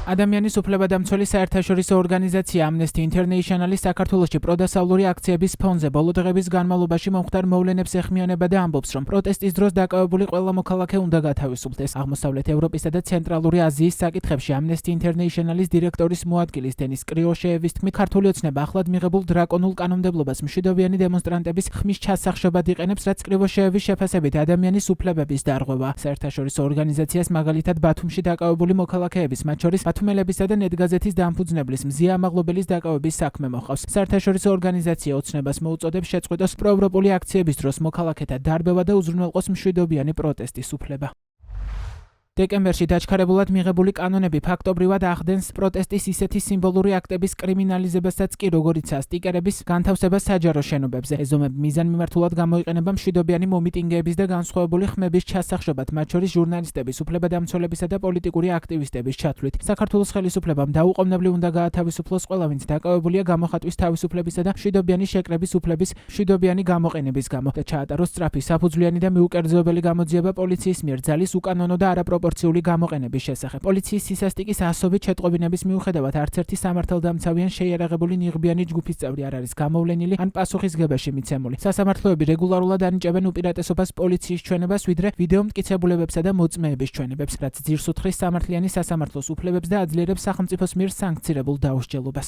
ადამიანის უფლებადამცველი საერთაშორისო ორგანიზაცია Amnesty International-ის საქართველოში პროდასავლური აქციების ფონზე ბოლო დღების განმავლობაში მომხდარ მოვლენებს ეხმიანება და ამბობს, რომ პროტესტის დროს დაკავებული ყველა მოქალაქე უნდა გათავისუფლდეს. აღმოსავლეთ ევროპისა და ცენტრალური აზიის საკითხებში Amnesty International-ის დირექტორის მოადგილის დენის კრიოშეევის თქმით, ქართული ოცნება ახლად მიღებულ დრაკონულ კანონმდებლობას მშვიდობიანი დემონსტრანტების ხმის ჩასახშობად იყენებს, რაც კრიოშეევის შეფასებით ადამიანის უფლებების დარღვევა. საერთაშორისო ორგანიზაციას მაგალითად ბათუმში დაკავებული მოქალაქეების, მათ შორის ბათუმელებისა და ნედგაზეთის დამფუძნებლის მზია ამაღლობელის დაკავების საქმე მოყავს. საერთაშორისო ორგანიზაცია ოცნებას მოუწოდებს შეწყვეტოს პროევროპული აქციების დროს მოქალაქეთა დარბევა და უზრუნველყოს მშვიდობიანი პროტესტის უფლება. დეკემბერში დაჩქარებულად მიღებული კანონები ფაქტობრივად ახდენს პროტესტის ისეთი სიმბოლური აქტების კრიმინალიზებასაც კი, როგორიცაა სტიკერების განთავსება საჯარო შენობებზე. ეზომები მიზანმიმართულად გამოიყენება მშვიდობიანი მომიტინგეების და განსხვავებული ხმების ჩასახშობად, მათ შორის ჟურნალისტების, უფლებადამცველებისა და პოლიტიკური აქტივისტების ჩათვლით. საქართველოს ხელისუფლებამ დაუყოვნებლივ უნდა გაათავისუფლოს ყველა, ვინც დაკავებულია გამოხატვის თავისუფლებისა და მშვიდობიანი შეკრების უფლების მშვიდობიანი გამოყენების გამო და ჩაატაროს სწრაფი, საფუძვლიანი და მიუკერძოებელი გამოძიება პოლიციის მიერ ძალის უკანონო და არაპროპორციული გამოყენების შესახებ. პოლიციის სისასტიკის ასობით შეტყობინების მიუხედავად არც ერთი სამართალდამცავი ან შეიარაღებული ნიღბიანი ჯგუფის წევრი არ არის გამოვლენილი ან პასუხისგებაში მიცემული. სასამართლოები რეგულარულად ანიჭებენ უპირატესობას პოლიციის ჩვენებას, ვიდრე ვიდეო მტკიცებულებებსა და მოწმეების ჩვენებებს, რაც ძირს უთხრის სამართლიანი სასამართლოს უფლებებს და აძლიერებს სახელმწიფოს მიერ სანქცირებულ დაუსჯელობას.